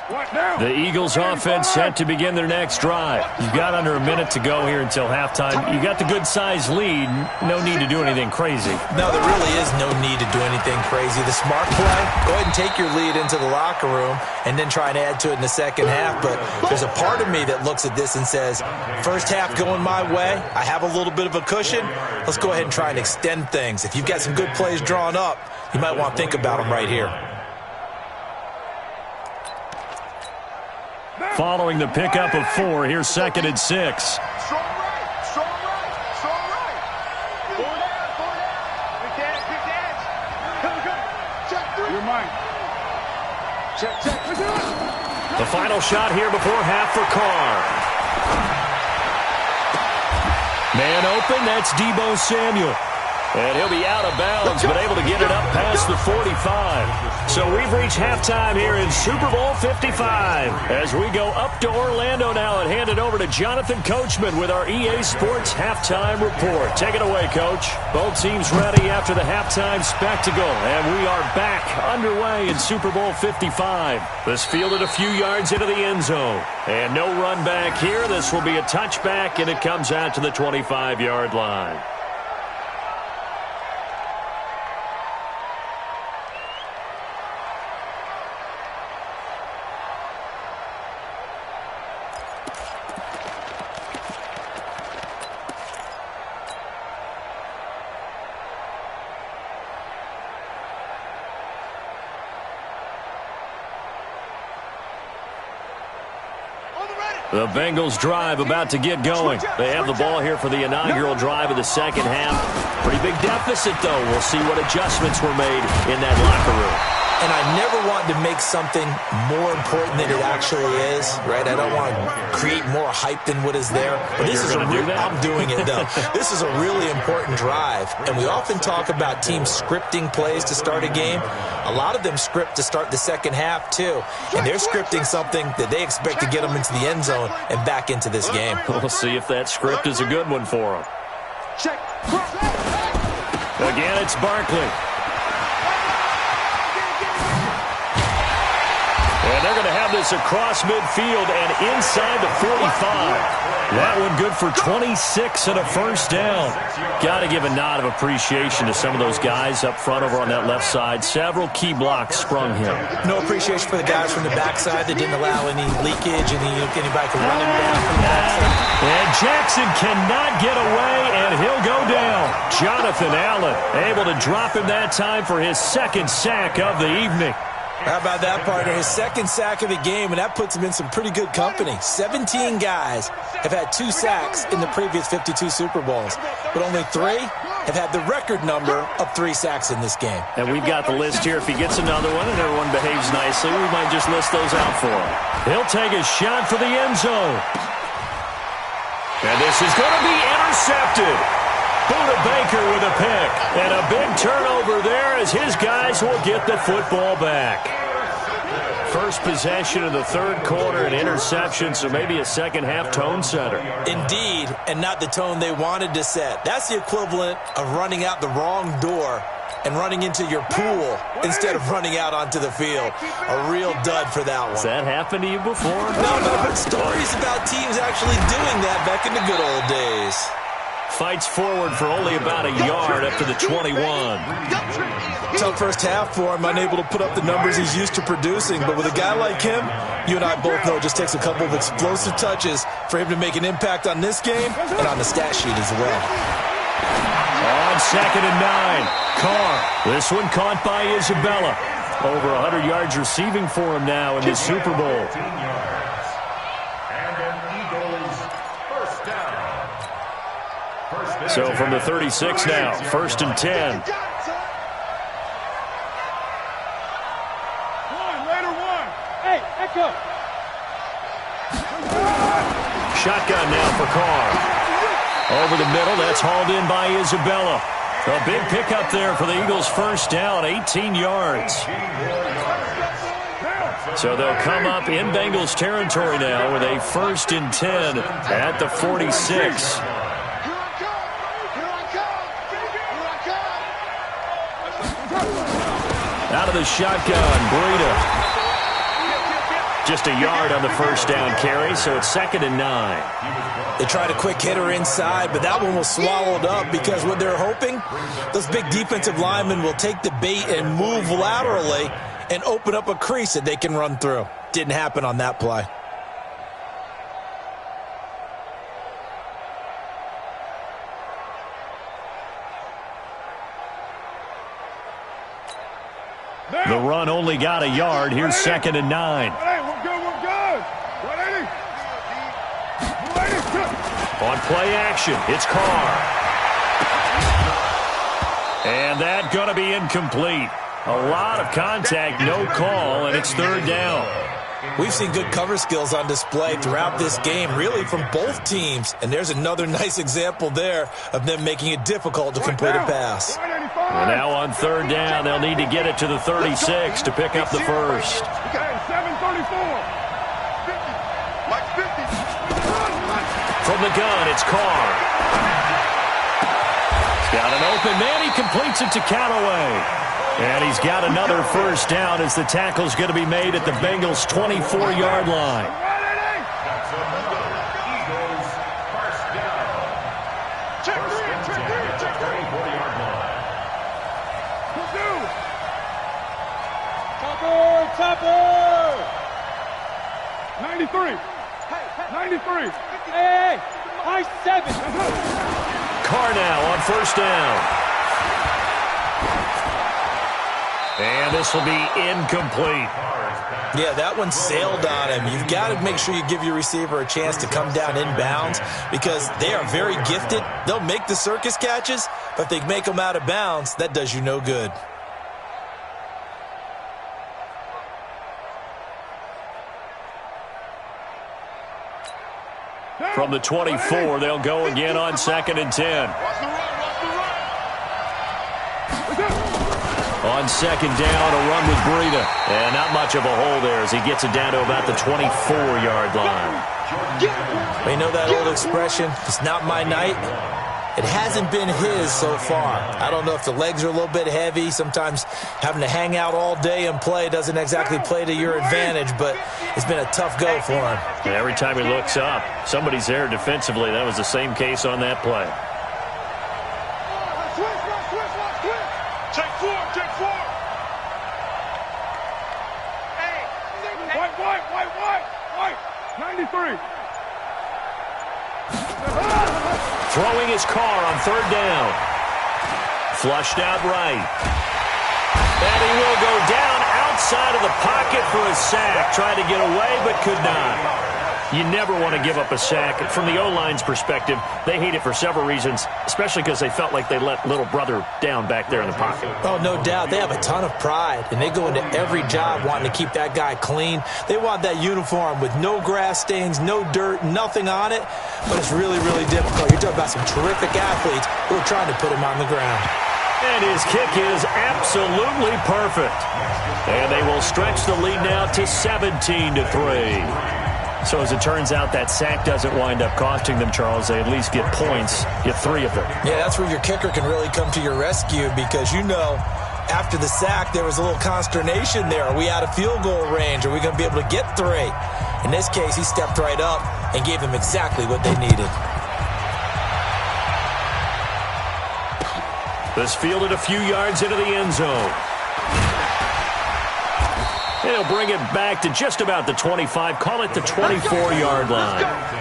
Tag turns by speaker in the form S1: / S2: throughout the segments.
S1: The Eagles offense set to begin their next drive. You've got under a minute to go here until halftime. You got the good-sized lead. No need to do anything crazy.
S2: No, there really is no need to do anything crazy. The smart play, go ahead and take your lead into the locker room and then try and add to it in the second half. But there's a part of me that looks at this and says, first half going my way, I have a little bit of a cushion. Let's go ahead and try and extend things. If you've got some good plays drawn up, you might want to think about them right here.
S1: Following the pickup of 4, here's 2nd and 6.
S3: Strong right, strong right, strong right. Four down. Good dance. Come. Check 3. You're mine. Check.
S1: The final shot here before half for Carr. Man open, that's Deebo Samuel. And he'll be out of bounds, but able to get it up past the 45. So we've reached halftime here in Super Bowl 55. As we go up to Orlando now and hand it over to Jonathan Coachman with our EA Sports Halftime Report. Take it away, Coach. Both teams ready after the halftime spectacle. And we are back underway in Super Bowl 55. This fielded a few yards into the end zone. And no run back here. This will be a touchback, and it comes out to the 25-yard line. The Bengals drive about to get going. They have the ball here for the inaugural drive of the second half. Pretty big deficit, though. We'll see what adjustments were made in that locker room.
S2: And I never want to make something more important than it actually is, right? I don't want to create more hype than what is there. But this is I'm doing it, though. This is a really important drive. And we often talk about teams scripting plays to start a game. A lot of them script to start the second half, too. And they're scripting something that they expect to get them into the end zone and back into this game.
S1: We'll see if that script is a good one for them. Again, it's Barkley. And they're going to have this across midfield and inside the 45. That one good for 26 and a first down. Got to give a nod of appreciation to some of those guys up front over on that left side. Several key blocks sprung him.
S2: No appreciation for the guys from the backside that didn't allow any leakage and anybody could run him down from the backside.
S1: And Jackson cannot get away, and he'll go down. Jonathan Allen able to drop him that time for his second sack of the evening.
S2: How about that, partner? His second sack of the game, and that puts him in some pretty good company. 17 guys have had 2 sacks in the previous 52 Super Bowls, but only 3 have had the record number of 3 sacks in this game.
S1: And we've got the list here. If he gets another one and everyone behaves nicely, we might just list those out for him. He'll take a shot for the end zone. And this is going to be intercepted. Buda Baker with a pick. And a big turnover there as his guys will get the football back. First possession of the third quarter, an interception, so maybe a second-half tone setter.
S2: Indeed, and not the tone they wanted to set. That's the equivalent of running out the wrong door and running into your pool instead of running out onto the field. A real dud for that one.
S1: Has that happened to you before?
S2: No, but stories about teams actually doing that back in the good old days.
S1: Fights forward for only about a yard up to the 21.
S2: Tough first half for him, unable to put up the numbers he's used to producing. But with a guy like him, you and I both know it just takes a couple of explosive touches for him to make an impact on this game and on the stat sheet as well.
S1: On 2nd and 9, Carr. This one caught by Isabella. Over 100 yards receiving for him now in this Super Bowl. So from the 36 now, 1st and 10.
S3: Hey, echo.
S1: Shotgun now for Carr. Over the middle, that's hauled in by Isabella. A big pickup there for the Eagles' first down, 18 yards. So they'll come up in Bengals territory now with a 1st and 10 at the 46. Out of the shotgun, Breida. Just a yard on the first down carry, so it's 2nd and 9.
S2: They tried a quick hitter inside, but that one was swallowed up because what they're hoping, those big defensive linemen will take the bait and move laterally and open up a crease that they can run through. Didn't happen on that play.
S1: The run only got a yard. Here's 2nd and 9.
S3: We're good, we're good. 180.
S1: On play action, it's Carr. And that going to be incomplete. A lot of contact, no call, and it's 3rd down.
S2: We've seen good cover skills on display throughout this game, really from both teams. And there's another nice example there of them making it difficult to complete a pass.
S1: And now on 3rd down, they'll need to get it to the 36 to pick up the first.
S3: 7:34.
S1: From the gun, it's Carr. He's got an open man. He completes it to Callaway. And he's got another first down as the tackle's going to be made at the Bengals' 24-yard line.
S3: Topper! 93. 93. Hey, high 7.
S1: Carr now on first down. And this will be incomplete.
S2: Yeah, that one sailed on him. You've got to make sure you give your receiver a chance to come down inbounds because they are very gifted. They'll make the circus catches, but if they make them out of bounds, that does you no good.
S1: From the 24, they'll go again on 2nd and 10. On 2nd down, a run with Breida. And not much of a hole there as he gets it down to about the 24-yard line.
S2: You know that old expression, it's not my night? It hasn't been his so far. I don't know if the legs are a little bit heavy. Sometimes having to hang out all day and play doesn't exactly play to your advantage, but it's been a tough go for him.
S1: And every time he looks up, somebody's there defensively. That was the same case on that play.
S3: Take four. White. 93.
S1: Throwing his Carr on 3rd down. Flushed out right. And he will go down outside of the pocket for a sack. Tried to get away, but could not. You never want to give up a sack. From the O-line's perspective, they hate it for several reasons, especially because they felt like they let little brother down back there in the pocket.
S2: Oh, no doubt. They have a ton of pride, and they go into every job wanting to keep that guy clean. They want that uniform with no grass stains, no dirt, nothing on it, but it's really, really difficult. You're talking about some terrific athletes who are trying to put him on the ground.
S1: And his kick is absolutely perfect. And they will stretch the lead now to 17-3. So as it turns out, that sack doesn't wind up costing them, Charles. They at least get points, get 3 of them. Yeah,
S2: that's where your kicker can really come to your rescue because, you know, after the sack, there was a little consternation there. Are we out of field goal range? Are we going to be able to get 3? In this case, he stepped right up and gave them exactly what they needed.
S1: This fielded a few yards into the end zone. He'll bring it back to just about the 25. Call it the 24-yard line.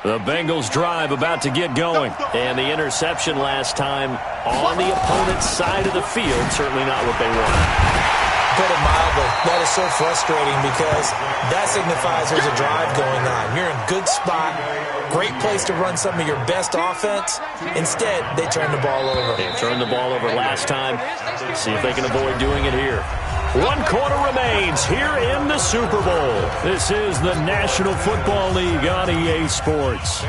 S1: The Bengals drive about to get going. And the interception last time on the opponent's side of the field. Certainly not what they wanted.
S2: Put it mildly, that is so frustrating because that signifies there's a drive going on. You're in a good spot, great place to run some of your best offense. Instead, they turn the ball over.
S1: They turned the ball over last time. See if they can avoid doing it here. 1 quarter remains here in the Super Bowl. This is the National Football League on EA Sports.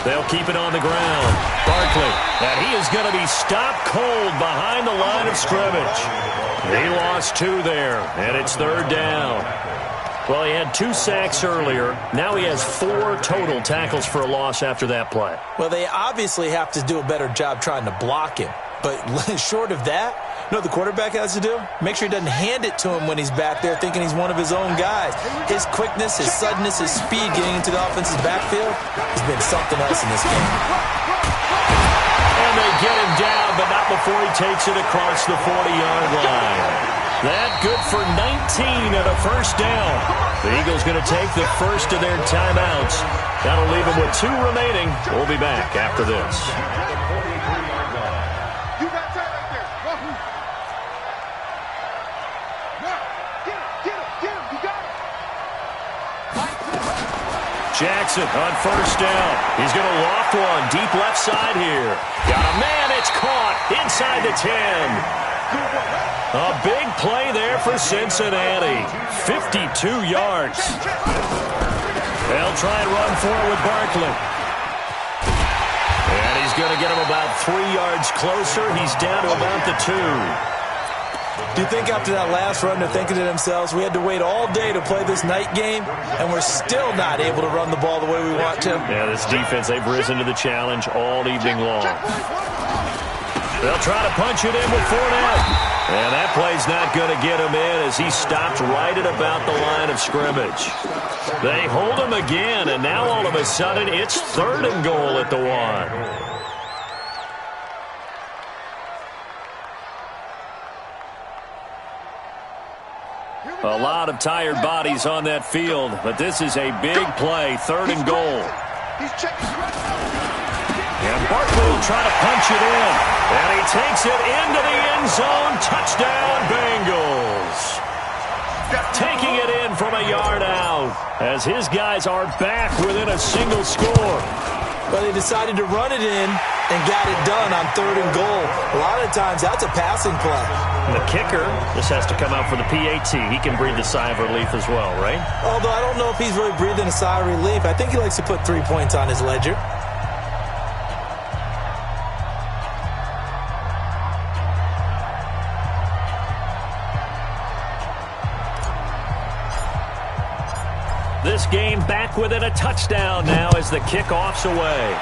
S1: They'll keep it on the ground. Barkley, and he is going to be stopped cold behind the line of scrimmage. He lost 2 there, and it's 3rd down. Well, he had 2 sacks earlier. Now he has 4 total tackles for a loss after that play.
S2: Well, they obviously have to do a better job trying to block him. But short of that, you know what the quarterback has to do? Make sure he doesn't hand it to him when he's back there thinking he's one of his own guys. His quickness, his suddenness, his speed getting into the offense's backfield has been something else in this game.
S1: And they get him down, but not before he takes it across the 40-yard line. That good for 19 and a 1st down. The Eagles going to take the first of their timeouts. That'll leave them with 2 remaining. We'll be back after this. Jackson on 1st down. He's going to loft one deep left side here. Got a man. It's caught inside the 10. A big play there for Cincinnati. 52 yards. They'll try and run forward with Barkley. And he's going to get him about 3 yards closer. He's down to about the 2.
S2: Do you think after that last run they're thinking to themselves, we had to wait all day to play this night game, and we're still not able to run the ball the way we want to?
S1: Yeah, this defense, they've risen to the challenge all evening long. They'll try to punch it in with Fournette. And that play's not going to get him in as he stopped right at about the line of scrimmage. They hold him again, and now all of a sudden it's 3rd and goal at the 1. A lot of tired bodies on that field, but this is a big play, 3rd and goal. And Barkley will try to punch it in, and he takes it into the end zone. Touchdown, Bengals. Taking it in from a yard out as his guys are back within a single score.
S2: Well, they decided to run it in and got it done on 3rd and goal. A lot of times that's a passing play.
S1: And the kicker, this has to come out for the PAT. He can breathe a sigh of relief as well, right?
S2: Although I don't know if he's really breathing a sigh of relief. I think he likes to put 3 points on his ledger.
S1: This game back within a touchdown now as the kickoff's away.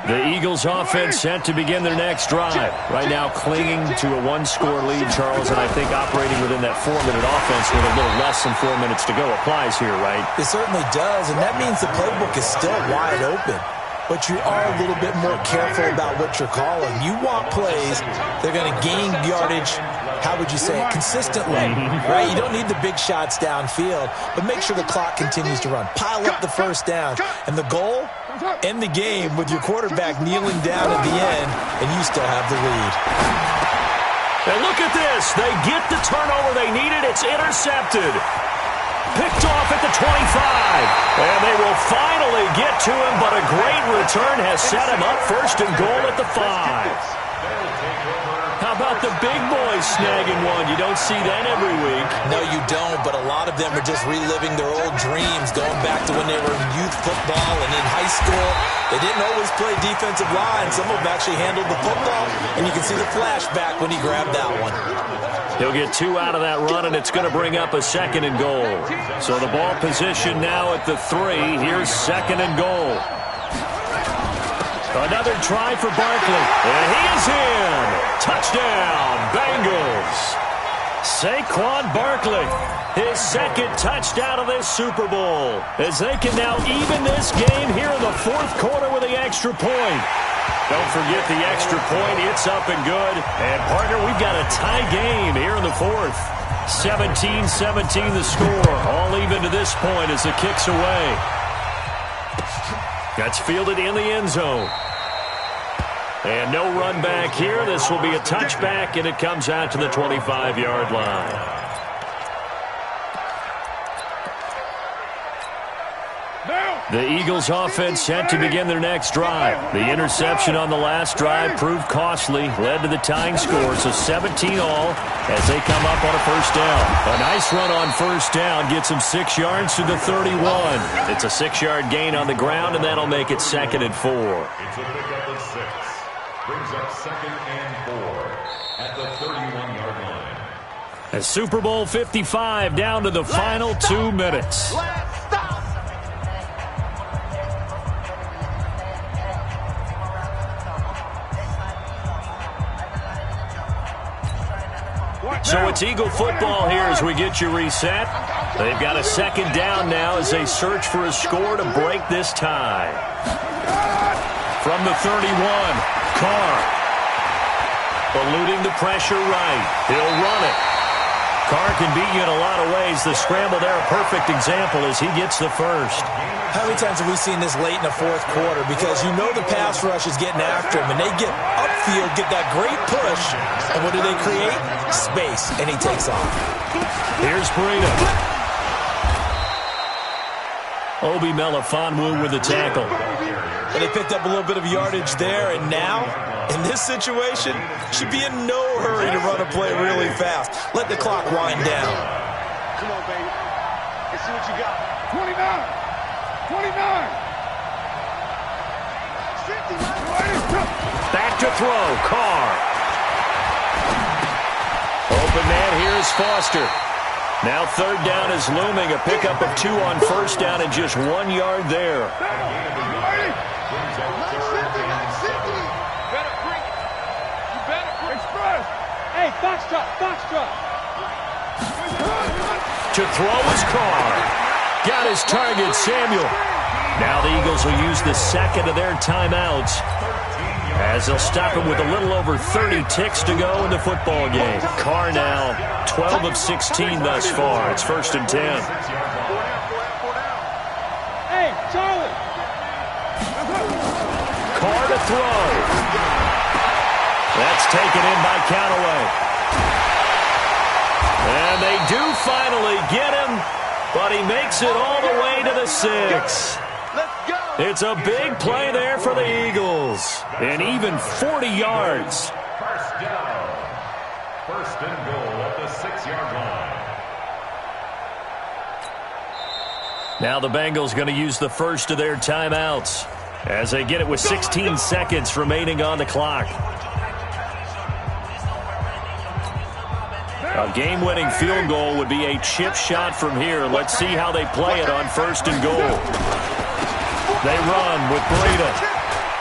S1: The Eagles offense set to begin their next drive. Right now clinging to a 1-score lead, Charles, and I think operating within that 4-minute offense with a little less than 4 minutes to go applies here, right?
S2: It certainly does, and that means the playbook is still wide open. But you are a little bit more careful about what you're calling. You want plays, they're going to gain yardage, how would you say it, consistently, right? You don't need the big shots downfield, but make sure the clock continues to run. Pile up the 1st down. And the goal? End the game with your quarterback kneeling down at the end, and you still have the lead.
S1: And look at this. They get the turnover they needed. It's intercepted. Picked off at the 25. And they will finally get to him, but a great return has set him up 1st and goal at the 5. How about the big boys snagging one? You don't see that every week.
S2: No, you don't, but a lot of them are just reliving their old dreams, going back to when they were in youth football and in high school. They didn't always play defensive line. Some of them actually handled the football, and you can see the flashback when he grabbed that one.
S1: He'll get 2 out of that run, and it's going to bring up a 2nd and goal. So the ball position now at the 3. Here's 2nd and goal. Another try for Barkley, and he is in. Touchdown, Bengals. Saquon Barkley, his 2nd touchdown of this Super Bowl, as they can now even this game here in the 4th quarter with the extra point. Don't forget the extra point. It's up and good. And, partner, we've got a tie game here in the fourth. 17-17 the score. All even to this point as it kicks away. That's fielded in the end zone. And no run back here. This will be a touchback, and it comes out to the 25-yard line. The Eagles offense set to begin their next drive. The interception on the last drive proved costly, led to the tying score, so 17 all as they come up on a first down. A nice run on first down gets them 6 yards to the 31. It's a 6-yard gain on the ground, and that'll make it 2nd and 4.
S4: It's a pickup of 6. Brings up 2nd and 4 at the 31-yard line.
S1: A Super Bowl 55 down to the final 2 minutes. So it's Eagle football here as we get you reset. They've got a 2nd down now as they search for a score to break this tie. From the 31, Carr. Eluding the pressure right. He'll run it. Carr can beat you in a lot of ways. The scramble there, a perfect example as he gets the first.
S2: How many times have we seen this late in the fourth quarter? Because you know the pass rush is getting after him, and they get upfield, get that great push, and what do they create? Space, and he takes off.
S1: Here's Breida. Mel7 with the tackle.
S2: And they picked up a little bit of yardage there, and now, in this situation, should be in no hurry to run a play really fast. Let the clock wind down.
S3: Come on, baby. Let's see what you got. 29. 29. 50.
S1: Back to throw. Carr. Open man here is Foster. Now 3rd down is looming. A pickup of 2 on first down and just 1 yard there.
S3: Hey, foxtrot, foxtrot.
S1: To throw is Carr. Got his target, Samuel. Now the Eagles will use the 2nd of their timeouts as they'll stop him with a little over 30 ticks to go in the football game. Carr now 12 of 16 thus far. It's 1st and 10.
S3: Hey, Charlie.
S1: Carr to throw. That's taken in by Callaway. And they do finally get him, but he makes it all the way to the 6. It's a big play there for the Eagles. And even 40 yards.
S4: First down. 1st and goal at the 6-yard line.
S1: Now the Bengals going to use the first of their timeouts as they get it with 16 seconds remaining on the clock. A game-winning field goal would be a chip shot from here. Let's see how they play it on 1st and goal. They run with Breida.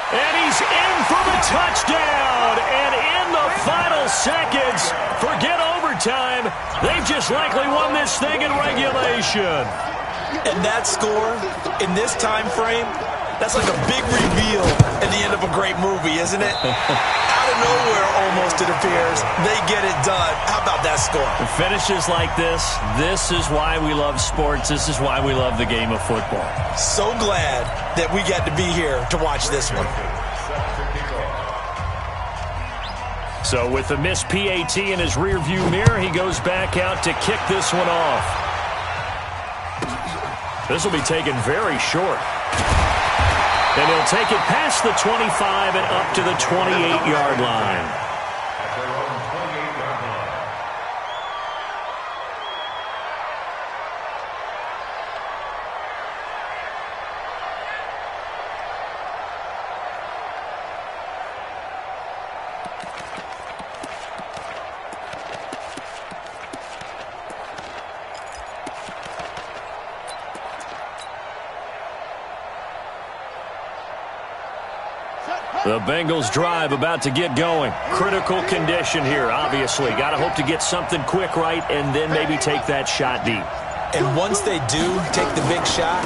S1: And he's in for the touchdown. And in the final seconds, forget overtime. They've just likely won this thing in regulation.
S2: And that score, in this time frame, that's like a big reveal at the end of a great movie, isn't it? Out of nowhere, almost, it appears. They get it done. How about that score?
S1: The finishes like this is why we love sports. This is why we love the game of football.
S2: So glad that we got to be here to watch this one.
S1: So with the missed PAT in his rearview mirror, he goes back out to kick this one off. This will be taken very short. And he'll take it past the 25 and up to the 28-yard line. The Bengals drive about to get going. Critical condition here, obviously. Got to hope to get something quick right and then maybe take that shot deep.
S2: And once they do take the big shot,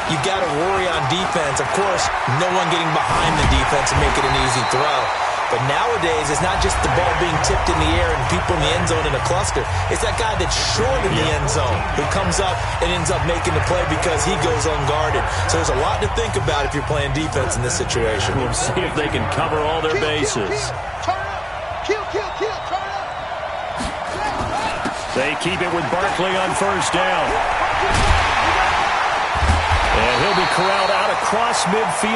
S2: you got to worry on defense. Of course, no one getting behind the defense and make it an easy throw. But nowadays, it's not just the ball being tipped in the air and people in the end zone in a cluster. It's that guy that's short in the end zone who comes up and ends up making the play because he goes unguarded. So there's a lot to think about if you're playing defense in this situation.
S1: We'll see if they can cover all their bases.
S3: Turn up. Kill, turn up.
S1: They keep it with Barkley on first down. And he'll be corralled out across midfield.